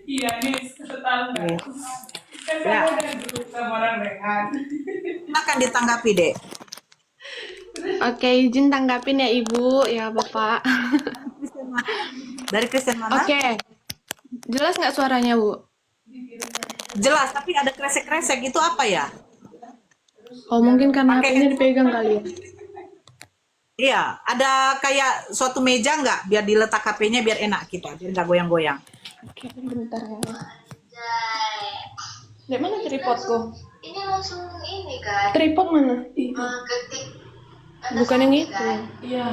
Iya nih, tetangga. Iya. Kan kamu Ya, udah duduk sama orang Rehan. silakan ditanggapi, Dek. Oke, izin tanggapin ya Ibu, ya Bapak. Kristen mana? Dari Kristen mana? Oke, jelas nggak suaranya Bu? Jelas, tapi ada kresek-kresek itu apa ya? Oh, mungkin karena Pakai HP-nya dipegang kali ya. iya, ada kayak suatu meja nggak biar diletak HP-nya biar enak kita, biar nggak goyang-goyang. Oke, bentar ya. Di mana tripodku? Ini langsung ini kan Tripod mana? ketik Bukan yang itu. kan. Iya.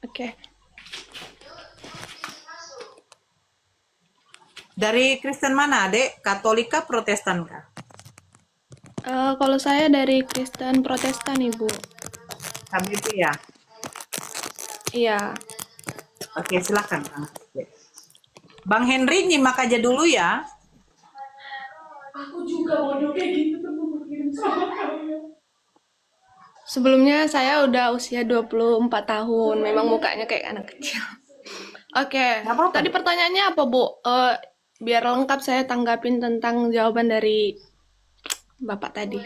Oke. Dari Kristen mana, Dek? Katolika, Protestan kah? Kalau saya dari Kristen Protestan Ibu. KBP ya. Iya. Oke, silakan, Kang. Bang Henry nyimak aja dulu ya. Aku juga bodoh kayak gitu tuh mau kirim sama kamu. Sebelumnya saya udah usia 24 tahun. Memang mukanya kayak anak kecil. Oke, Nggak apa-apa. tadi pertanyaannya apa, Bu? Biar lengkap saya tanggapin tentang jawaban dari Bapak tadi.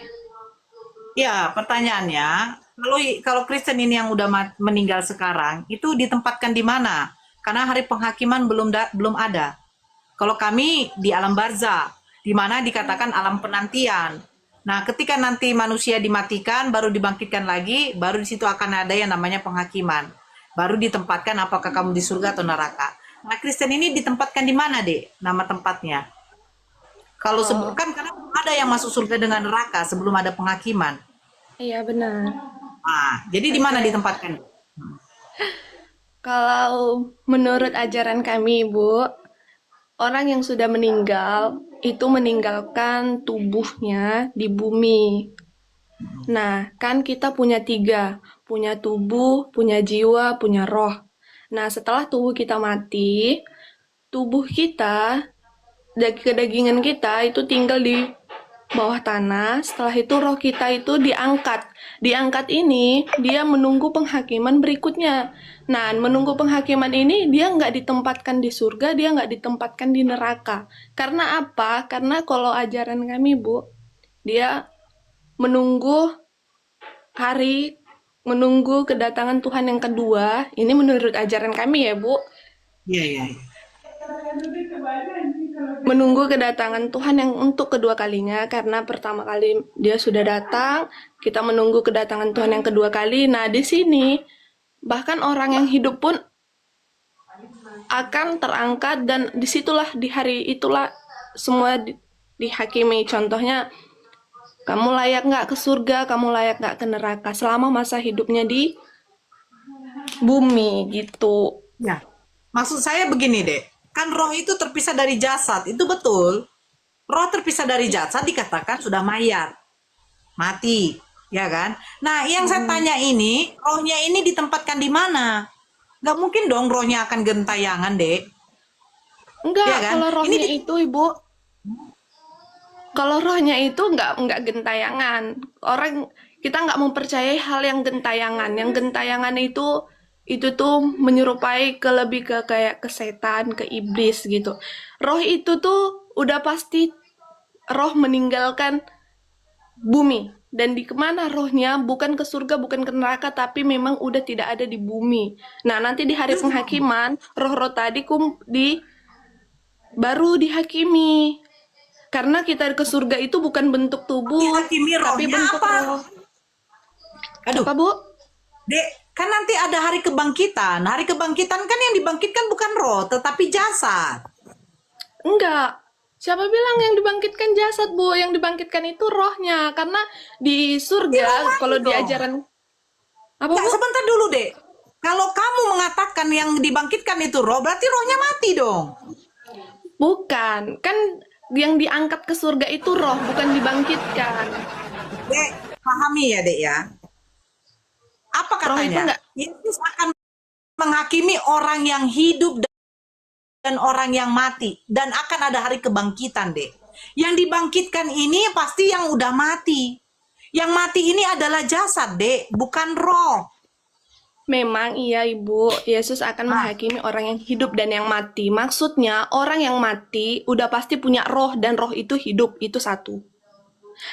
Ya, pertanyaannya, kalau Kristen ini yang udah meninggal sekarang, itu ditempatkan di mana? Karena hari penghakiman belum ada. Kalau kami di alam barzah, di mana dikatakan alam penantian. Nah, ketika nanti manusia dimatikan, baru dibangkitkan lagi, baru di situ akan ada yang namanya penghakiman. Baru ditempatkan apakah kamu di surga atau neraka. Nah, Kristen ini ditempatkan di mana, Dek? Nama tempatnya? Kalau kan karena belum ada yang masuk surga dengan neraka sebelum ada penghakiman. Iya, benar. Nah, jadi di mana ditempatkan? Kalau menurut ajaran kami, Bu, orang yang sudah meninggal itu meninggalkan tubuhnya di bumi. Nah, kan kita punya tiga, punya tubuh, punya jiwa, punya roh. Nah, setelah tubuh kita mati, tubuh kita, kedagingan kita itu tinggal di bawah tanah. Setelah itu roh kita itu diangkat. Diangkat ini dia menunggu penghakiman berikutnya. Nah, menunggu penghakiman ini dia nggak ditempatkan di surga, dia nggak ditempatkan di neraka. Karena apa? Karena kalau ajaran kami, Bu, dia menunggu hari, menunggu kedatangan Tuhan yang kedua. Ini menurut ajaran kami ya, Bu. Iya, iya. Menunggu kedatangan Tuhan yang untuk kedua kalinya, karena pertama kali dia sudah datang, kita menunggu kedatangan Tuhan yang kedua kali. Nah, di sini bahkan orang yang hidup pun akan terangkat, dan disitulah di hari itulah semua dihakimi. Contohnya, kamu layak nggak ke surga, kamu layak nggak ke neraka selama masa hidupnya di bumi gitu. Ya. Maksud saya begini, Dek. Kan roh itu terpisah dari jasad, itu betul. Roh terpisah dari jasad dikatakan sudah mayat, mati, ya kan? Nah, yang saya tanya ini, rohnya ini ditempatkan di mana? Gak mungkin dong rohnya akan gentayangan, Dek. Enggak, Ya kan? kalau Ini rohnya itu, Ibu, kalau rohnya itu nggak gentayangan. Orang kita nggak mempercayai hal yang gentayangan. Yang gentayangan itu tuh menyerupai lebih ke kayak ke setan, ke iblis gitu. Roh itu tuh udah pasti roh meninggalkan bumi. Dan di kemana rohnya? Bukan ke surga, bukan ke neraka, tapi memang udah tidak ada di bumi. Nah, nanti di hari penghakiman, roh-roh tadi baru dihakimi. Karena kita ke surga itu bukan bentuk tubuh, dihakimi tapi rohnya bentuk apa? roh. Aduh, Apa, Bu? Dek, kan nanti ada hari kebangkitan. Hari kebangkitan kan yang dibangkitkan bukan roh, tetapi jasad. Enggak. Siapa bilang yang dibangkitkan jasad, Bu? Yang dibangkitkan itu rohnya. Karena di Ini roh surga, mati kalau di dong. ajaran... Apa, Enggak, Bu? sebentar dulu, Dek. Kalau kamu mengatakan yang dibangkitkan itu roh, berarti rohnya mati dong. Bukan. Kan yang diangkat ke surga itu roh, bukan dibangkitkan. Dek, pahami ya, Dek ya. Apa Roh itu katanya? enggak... Yesus akan menghakimi orang yang hidup dan orang yang mati. Dan akan ada hari kebangkitan, Dek. Yang dibangkitkan ini pasti yang udah mati. Yang mati ini adalah jasad, Dek, bukan roh. Memang iya Ibu, Yesus akan Nah, menghakimi orang yang hidup dan yang mati. Maksudnya orang yang mati udah pasti punya roh dan roh itu hidup, itu satu.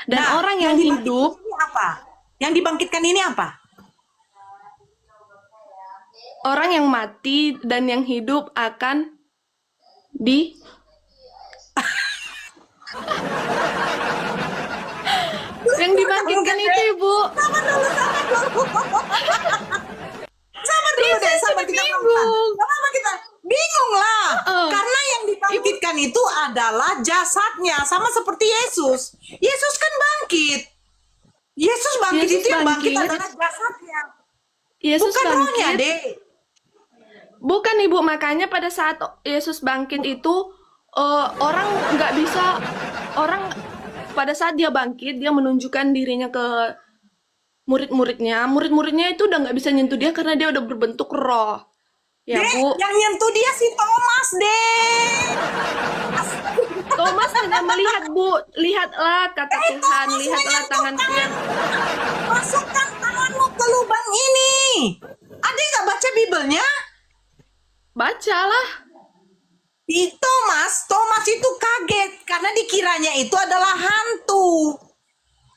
Dan nah, orang yang yang dibangkitkan hidup, ini apa? Yang dibangkitkan ini apa? orang yang mati dan yang hidup akan di yang dibangkitkan itu Ibu. Sabar dulu Iya, deh, saya sabar sudah kita pelan-pelan. bingung. Kenapa kita bingung lah? Heeh. Karena yang Ibu, dibangkitkan itu adalah jasadnya, sama seperti Yesus. Yesus kan bangkit. Yesus bangkit Yesus itu yang bangkit bangkit, adalah jasadnya, Yesus bukan rohnya, bangkit. Dek. Bukan Ibu, makanya pada saat Yesus bangkit itu orang nggak bisa, orang pada saat dia bangkit dia menunjukkan dirinya ke murid-muridnya. Murid-muridnya itu udah nggak bisa nyentuh dia karena dia udah berbentuk roh. Ya Dek, Bu, yang nyentuh dia si Thomas, Dek. Thomas hanya melihat Bu, lihatlah kata Tuhan, Thomas lihatlah tanganku menyentuhkan. yang Masukkan tanganmu ke lubang ini. Adik nggak baca Bibelnya? bacalah. Thomas itu kaget karena dikiranya itu adalah hantu.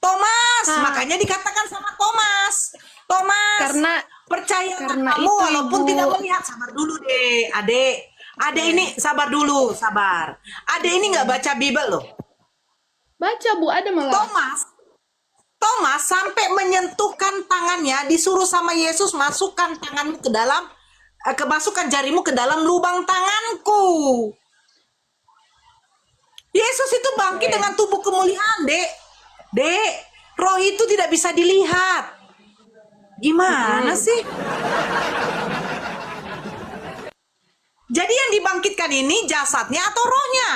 Thomas, Ah, makanya dikatakan sama Thomas. Thomas, karena percayalah karena kamu itu walaupun Ibu. tidak melihat. Sabar dulu deh, adek. Adek ini sabar dulu, sabar. Adek ini nggak baca Bibel loh. Baca Bu, ada malah. Thomas sampai menyentuhkan tangannya, disuruh sama Yesus masukkan tanganmu ke dalam, masukkan jarimu ke dalam lubang tanganku. Yesus itu bangkit dengan tubuh kemuliaan, Dek. Dek, roh itu tidak bisa dilihat. Gimana sih? Jadi yang dibangkitkan ini jasadnya atau rohnya?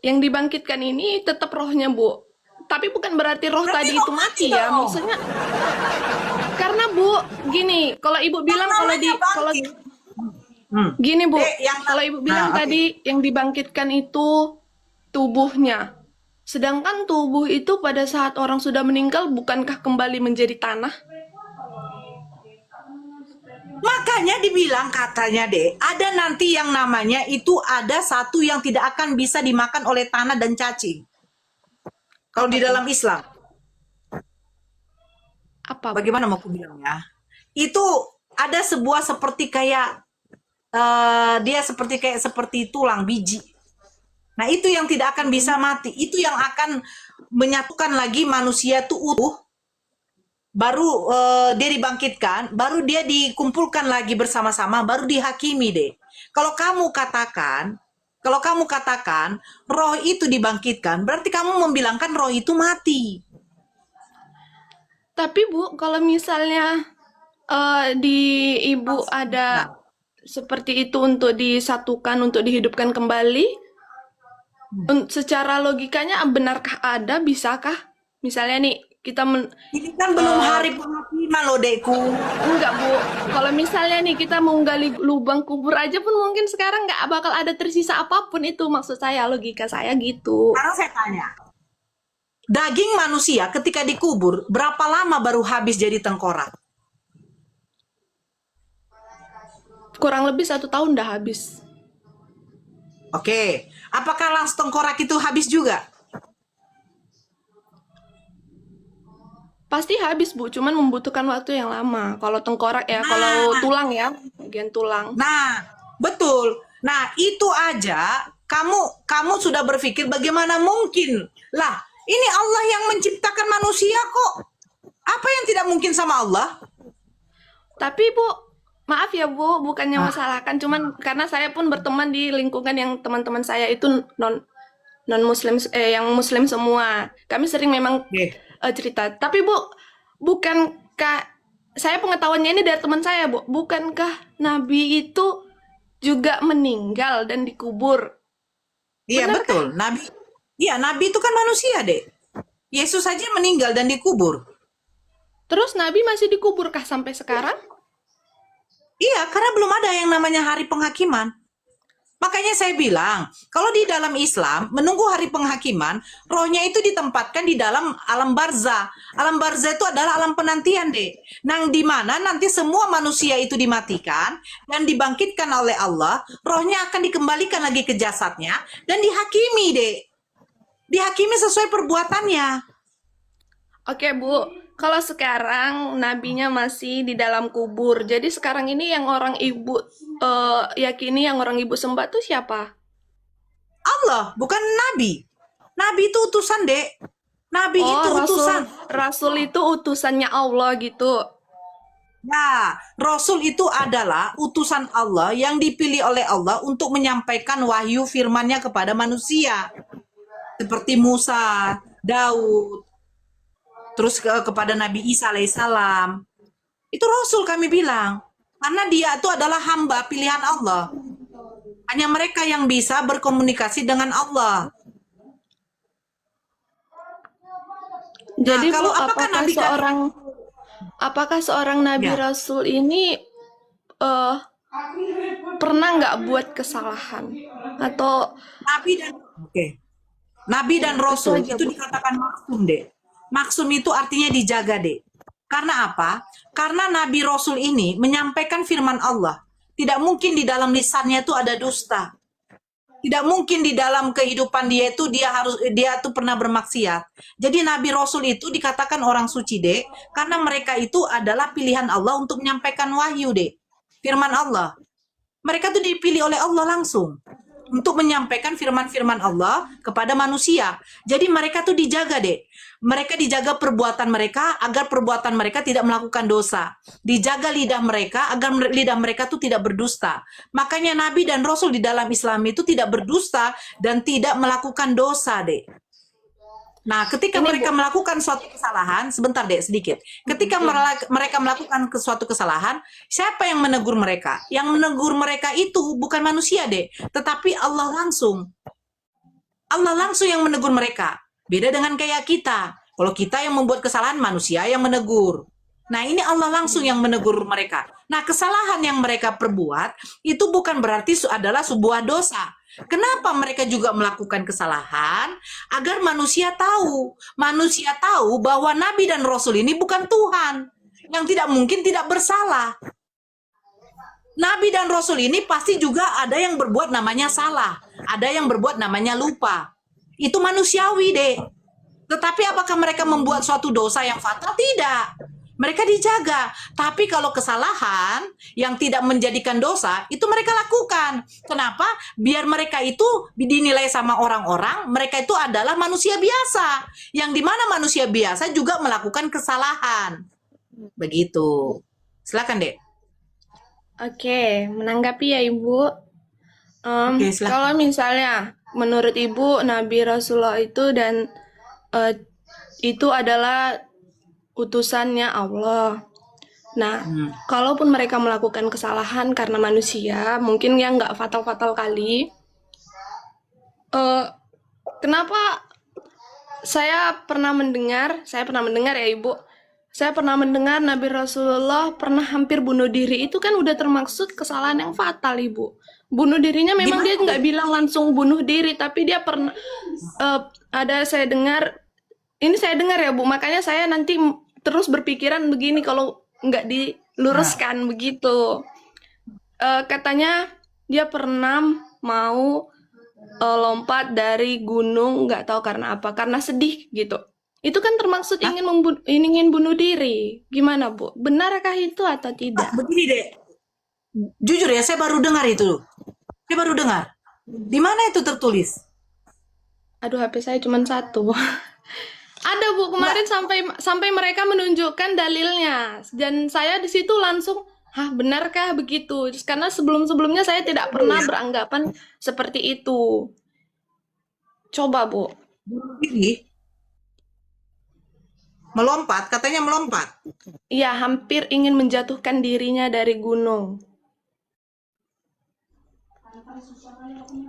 Yang dibangkitkan ini tetap rohnya Bu. Tapi bukan berarti roh Berarti tadi roh itu mati mati ya. dong. Maksudnya karena Bu, gini, kalau Ibu bilang kalau Namanya kalau bangkit. Hmm. gini Bu, Dek, yang kalau Ibu bilang oke. tadi yang dibangkitkan itu tubuhnya. Sedangkan tubuh itu pada saat orang sudah meninggal bukankah kembali menjadi tanah? Makanya dibilang katanya deh, ada nanti yang namanya itu ada satu yang tidak akan bisa dimakan oleh tanah dan cacing. Kalau di dalam Islam, Apa Bu? bagaimana mau aku bilangnya? Itu ada sebuah seperti kayak dia seperti tulang biji. Nah, itu yang tidak akan bisa mati. Itu yang akan menyatukan lagi manusia itu utuh. Baru dia dibangkitkan, baru dia dikumpulkan lagi bersama-sama, baru dihakimi deh. Kalau kamu katakan roh itu dibangkitkan, berarti kamu membilangkan roh itu mati. Tapi Bu, kalau misalnya di Ibu ada Nah, seperti itu untuk disatukan, untuk dihidupkan kembali, secara logikanya benarkah ada, bisakah? Misalnya nih, kita ini kan belum hari penghakiman loh, Dekku. enggak Bu, kalau misalnya nih kita mau gali lubang kubur aja pun mungkin sekarang nggak bakal ada tersisa apapun itu, maksud saya, logika saya gitu. Sekarang saya tanya, daging manusia ketika dikubur, berapa lama baru habis jadi tengkorak? Kurang lebih 1 tahun udah habis. Oke, apakah langsung tengkorak itu habis juga? Pasti habis Bu, cuman membutuhkan waktu yang lama. Kalau tengkorak ya, kalau tulang ya, bagian tulang. Nah, betul. Nah, itu aja kamu sudah berpikir bagaimana mungkin? Lah, ini Allah yang menciptakan manusia kok. Apa yang tidak mungkin sama Allah? Tapi Bu, maaf ya Bu, bukannya masalahkan, cuman karena saya pun berteman di lingkungan yang teman-teman saya itu non Muslim, yang Muslim semua. Kami sering memang Oke. cerita. Tapi Bu, bukankah saya pengetahuannya ini dari teman saya Bu, bukankah Nabi itu juga meninggal dan dikubur? Iya, Benar betul. Nabi itu kan manusia, Dek. Yesus saja meninggal dan dikubur. Terus Nabi masih dikuburkah sampai sekarang? Iya, karena belum ada yang namanya hari penghakiman. Makanya saya bilang, kalau di dalam Islam, menunggu hari penghakiman, rohnya itu ditempatkan di dalam alam barzah. Alam barzah itu adalah alam penantian, Dek. Nang di mana nanti semua manusia itu dimatikan dan dibangkitkan oleh Allah, rohnya akan dikembalikan lagi ke jasadnya dan dihakimi, Dek. Dihakimi sesuai perbuatannya. Oke, Bu. Kalau sekarang nabinya masih di dalam kubur. Jadi sekarang ini yang orang ibu yakini, yang orang ibu sembah tuh siapa? Allah, bukan nabi. Nabi itu utusan, Dek. Nabi Oh, itu utusan. Rasul itu utusannya Allah gitu. Nah, Rasul itu adalah utusan Allah yang dipilih oleh Allah untuk menyampaikan wahyu firman-Nya kepada manusia. Seperti Musa, Daud, terus kepada Nabi Isa alaihissalam. Itu Rasul kami bilang. Karena dia itu adalah hamba pilihan Allah. Hanya mereka yang bisa berkomunikasi dengan Allah. Jadi, kalau Bu, apakah apakah Nabi seorang nabi Ya. rasul ini eh, pernah nggak buat kesalahan atau Nabi dan Nabi dan itu Rasul aja, itu Bu? dikatakan maksum, Dek. Maksum itu artinya dijaga, Dek. Karena apa? Karena Nabi Rasul ini menyampaikan firman Allah. Tidak mungkin di dalam lisannya itu ada dusta. Tidak mungkin di dalam kehidupan dia itu dia tuh pernah bermaksiat. Jadi Nabi Rasul itu dikatakan orang suci, Dek, karena mereka itu adalah pilihan Allah untuk menyampaikan wahyu, Dek. Firman Allah. Mereka tuh dipilih oleh Allah langsung untuk menyampaikan firman-firman Allah kepada manusia. Jadi mereka tuh dijaga, Dek. Mereka dijaga perbuatan mereka agar perbuatan mereka tidak melakukan dosa. Dijaga lidah mereka agar lidah mereka tuh tidak berdusta. Makanya Nabi dan Rasul di dalam Islam itu tidak berdusta dan tidak melakukan dosa, Dek. Nah, ketika Ini, mereka Bu. melakukan suatu kesalahan, sebentar, Dek, sedikit. Ketika mereka melakukan suatu kesalahan, siapa yang menegur mereka? Yang menegur mereka itu bukan manusia, Dek, tetapi Allah langsung. Allah langsung yang menegur mereka. Beda dengan kayak kita. Kalau kita yang membuat kesalahan, manusia yang menegur. Nah, ini Allah langsung yang menegur mereka. Nah, kesalahan yang mereka perbuat itu bukan berarti adalah sebuah dosa. Kenapa mereka juga melakukan kesalahan? Agar manusia tahu. Manusia tahu bahwa Nabi dan Rasul ini bukan Tuhan. Yang tidak mungkin tidak bersalah. Nabi dan Rasul ini pasti juga ada yang berbuat namanya salah. Ada yang berbuat namanya lupa. Itu manusiawi, Dek. Tetapi apakah mereka membuat suatu dosa yang fatal? Tidak. Mereka dijaga. Tapi kalau kesalahan yang tidak menjadikan dosa, itu mereka lakukan. Kenapa? Biar mereka itu dinilai sama orang-orang, mereka itu adalah manusia biasa. Yang dimana manusia biasa juga melakukan kesalahan. Begitu. Silakan, Dek. Oke, menanggapi ya, Ibu. Oke, silakan. Kalau misalnya menurut Ibu Nabi Rasulullah itu dan itu adalah utusannya Allah. Nah, kalaupun mereka melakukan kesalahan karena manusia, mungkin yang nggak fatal-fatal kali. Kenapa saya pernah mendengar ya Ibu, saya pernah mendengar Nabi Rasulullah pernah hampir bunuh diri. Itu kan udah termaksud kesalahan yang fatal, Ibu. Bunuh dirinya memang dia nggak bilang langsung bunuh diri, tapi dia pernah saya dengar ya Bu, makanya saya nanti terus berpikiran begini kalau nggak diluruskan begitu. Katanya dia pernah mau lompat dari gunung, nggak tahu karena apa, karena sedih gitu. Itu kan termaksud ingin bunuh diri. Gimana, Bu? Benarkah itu atau tidak? Begini, Dek. Jujur ya, saya baru dengar itu. Saya baru dengar. Di mana itu tertulis? Aduh, HP saya cuma satu. Ada, Bu, kemarin sampai mereka menunjukkan dalilnya. Dan saya di situ langsung, benarkah begitu? Karena sebelum-sebelumnya saya tidak pernah beranggapan seperti itu. Coba, Bu. Bunuh diri? Melompat, katanya melompat. Iya, hampir ingin menjatuhkan dirinya dari gunung.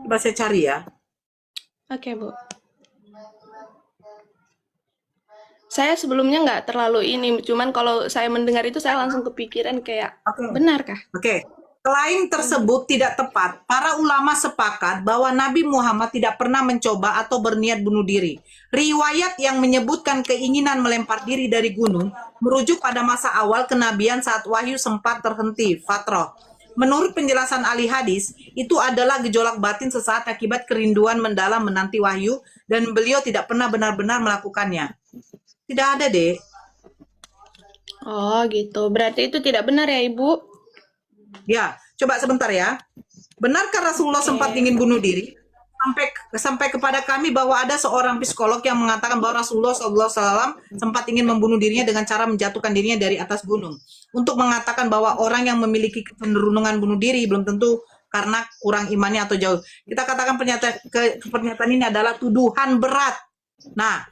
Coba saya cari ya. Oke, Bu. Saya sebelumnya nggak terlalu cuman kalau saya mendengar itu saya langsung kepikiran kayak, benarkah? Oke. Klaim tersebut tidak tepat. Para ulama sepakat bahwa Nabi Muhammad tidak pernah mencoba atau berniat bunuh diri. Riwayat yang menyebutkan keinginan melempar diri dari gunung merujuk pada masa awal kenabian saat wahyu sempat terhenti, fatrah. Menurut penjelasan ahli hadis, itu adalah gejolak batin sesaat akibat kerinduan mendalam menanti wahyu dan beliau tidak pernah benar-benar melakukannya. Tidak ada, Dek. Oh, gitu. Berarti itu tidak benar ya, Ibu? Ya, coba sebentar ya. Benarkah Rasulullah sempat ingin bunuh diri? Sampai kepada kami bahwa ada seorang psikolog yang mengatakan bahwa Rasulullah SAW sempat ingin membunuh dirinya dengan cara menjatuhkan dirinya dari atas gunung. Untuk mengatakan bahwa orang yang memiliki kecenderungan bunuh diri belum tentu karena kurang imannya atau jauh. Kita katakan pernyataan ini adalah tuduhan berat. Nah,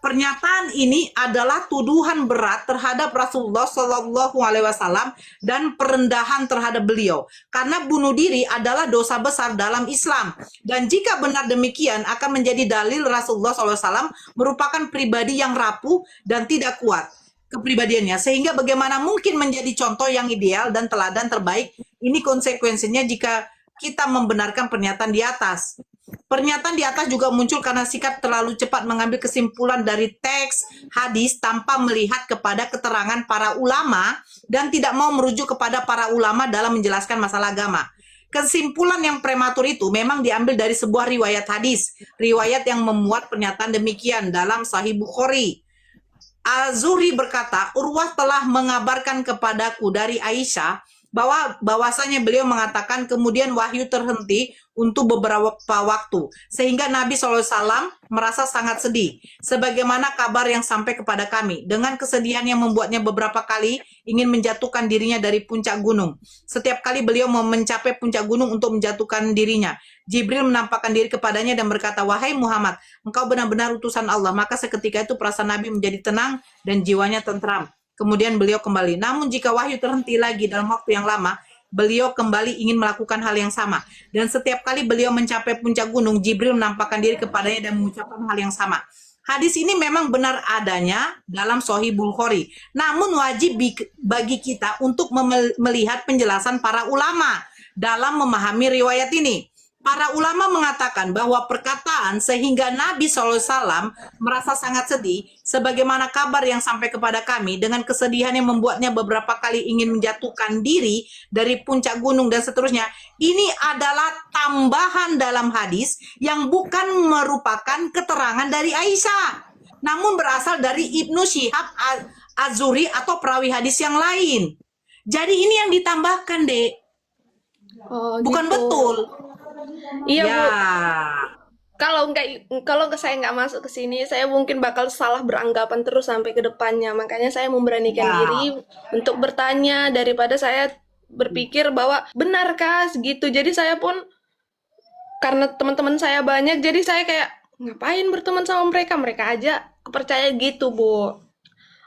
pernyataan ini adalah tuduhan berat terhadap Rasulullah Shallallahu Alaihi Wasallam dan perendahan terhadap beliau. Karena bunuh diri adalah dosa besar dalam Islam. Dan jika benar demikian akan menjadi dalil Rasulullah SAW merupakan pribadi yang rapuh dan tidak kuat kepribadiannya. Sehingga bagaimana mungkin menjadi contoh yang ideal dan teladan terbaik. Ini konsekuensinya jika kita membenarkan pernyataan di atas. Pernyataan di atas juga muncul karena sikap terlalu cepat mengambil kesimpulan dari teks hadis tanpa melihat kepada keterangan para ulama dan tidak mau merujuk kepada para ulama dalam menjelaskan masalah agama. Kesimpulan yang prematur itu memang diambil dari sebuah riwayat hadis, riwayat yang memuat pernyataan demikian dalam Sahih Bukhari. Az-Zuhri berkata, Urwah telah mengabarkan kepadaku dari Aisyah bahwasanya beliau mengatakan kemudian wahyu terhenti untuk beberapa waktu sehingga Nabi SAW merasa sangat sedih sebagaimana kabar yang sampai kepada kami dengan kesedihan yang membuatnya beberapa kali ingin menjatuhkan dirinya dari puncak gunung. Setiap kali beliau mau mencapai puncak gunung untuk menjatuhkan dirinya, Jibril menampakkan diri kepadanya dan berkata, wahai Muhammad, engkau benar-benar utusan Allah. Maka seketika itu perasaan Nabi menjadi tenang dan jiwanya tentram. Kemudian beliau kembali. Namun jika wahyu terhenti lagi dalam waktu yang lama, beliau kembali ingin melakukan hal yang sama. Dan setiap kali beliau mencapai puncak gunung, Jibril menampakkan diri kepadanya dan mengucapkan hal yang sama. Hadis ini memang benar adanya dalam Sahih Bukhari. Namun wajib bagi kita untuk melihat penjelasan para ulama dalam memahami riwayat ini. Para ulama mengatakan bahwa perkataan sehingga Nabi SAW merasa sangat sedih, sebagaimana kabar yang sampai kepada kami dengan kesedihan yang membuatnya beberapa kali ingin menjatuhkan diri dari puncak gunung dan seterusnya. Ini adalah tambahan dalam hadis yang bukan merupakan keterangan dari Aisyah, namun berasal dari Ibnu Syihab Az-Zuhri atau perawi hadis yang lain. Jadi ini yang ditambahkan, Dek. Oh, Bukan gitu. betul. Iya, Ya. Bu. Kalau saya nggak masuk ke sini, saya mungkin bakal salah beranggapan terus sampai ke depannya. Makanya saya memberanikan Ya. diri untuk bertanya daripada saya berpikir bahwa benarkah gitu. Jadi saya pun karena teman-teman saya banyak, jadi saya kayak ngapain berteman sama mereka? Mereka aja kepercaya gitu, Bu.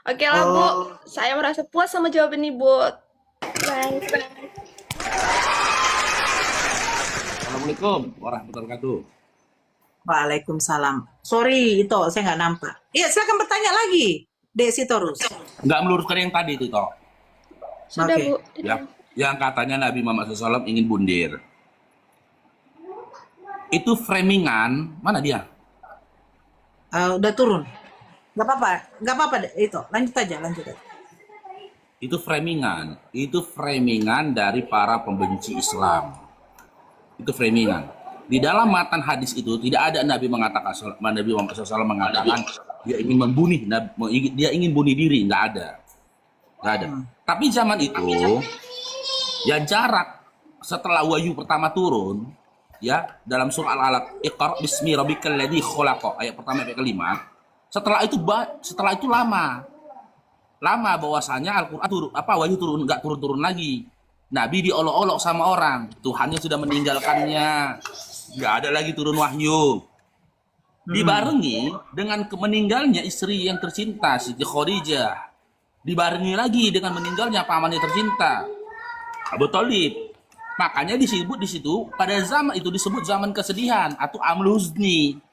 Oke lah, Bu. Oh. Saya merasa puas sama jawaban ini, Bu. Bye. Assalamualaikum warahmatullahi wabarakatuh. Waalaikumsalam. Sorry, itu saya nggak nampak. Iya, silakan bertanya lagi, Dek Sitorus. Nggak meluruskan yang tadi itu toh. Sudah, Oke. Bu. Yang katanya Nabi Muhammad SAW ingin bundir. Itu framingan, mana dia? Udah turun. Nggak apa-apa, Dek. Itu lanjut aja. Itu framingan dari para pembenci Islam. Itu framingan. Di dalam matan hadis itu tidak ada Nabi Muhammad SAW mengatakan dia ingin membunuh, dia ingin bunuh diri, nggak ada. Tapi zaman itu ya jarak setelah wahyu pertama turun, ya dalam surah Al-Alaq, Iqra bismi rabbikal ladzi khalaq, ayat pertama sampai kelima. Setelah itu lama bahwasanya Al-Qur'an wahyu turun, nggak turun lagi. Nabi diolok-olok sama orang, Tuhannya sudah meninggalkannya, nggak ada lagi turun wahyu. Dibarengi dengan meninggalnya istri yang tercinta Siti Khadijah, dibarengi lagi dengan meninggalnya pamannya tercinta Abu Thalib. Makanya disebut di situ pada zaman itu disebut zaman kesedihan atau amul huzni.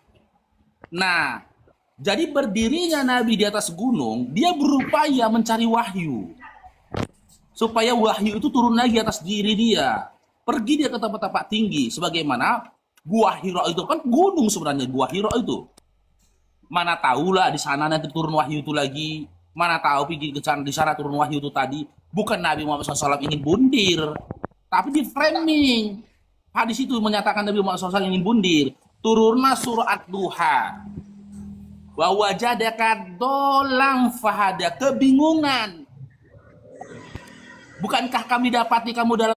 Nah, jadi berdirinya Nabi di atas gunung, dia berupaya mencari wahyu. supaya wahyu itu turun lagi atas diri dia. Pergi dia ke tempat-tempat tinggi, sebagaimana Gua Hira itu kan gunung sebenarnya, Gua Hira itu. Mana tahulah di sana nanti turun wahyu itu lagi. Mana tahu pergi ke sana, di sana turun wahyu itu tadi. Bukan Nabi Muhammad SAW ingin bundir, tapi di framing. Hadis itu menyatakan Nabi Muhammad SAW ingin bundir. Turunlah surah Ad-Duha. Wa wajadaka dolam fahada, kebingungan. Bukankah kami dapati kamu dalam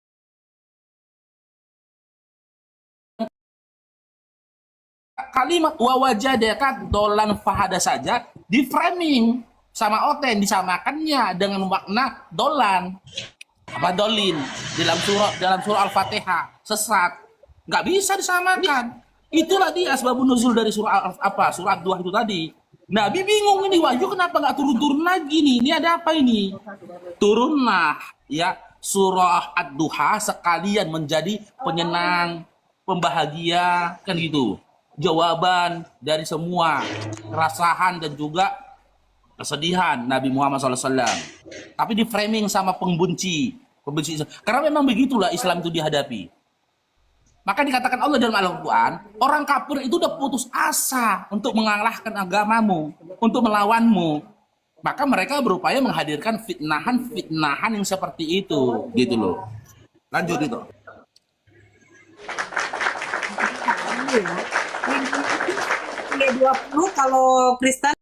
kalimat wawajadaka dolan fahada saja di framing sama Oten, disamakannya dengan makna dolan apa dolin dalam surah Al-Fatihah, sesat, nggak bisa disamakan. Itulah dia asbabun nuzul dari surah Ad-Duha itu tadi. Nabi bingung, ini wahyu kenapa nggak turun-turun lagi nih, ini ada apa ini? Turunlah ya surah Ad-Duha sekalian menjadi penyenang, pembahagia, kan gitu, jawaban dari semua keresahan dan juga kesedihan Nabi Muhammad SAW. Tapi di framing sama pembenci. Karena memang begitulah Islam itu dihadapi. Maka dikatakan Allah dalam Al-Quran, orang kafir itu udah putus asa untuk mengalahkan agamamu, untuk melawanmu. Maka mereka berupaya menghadirkan fitnahan yang seperti itu, gitu loh. Lanjut itu. G20 kalau Kristen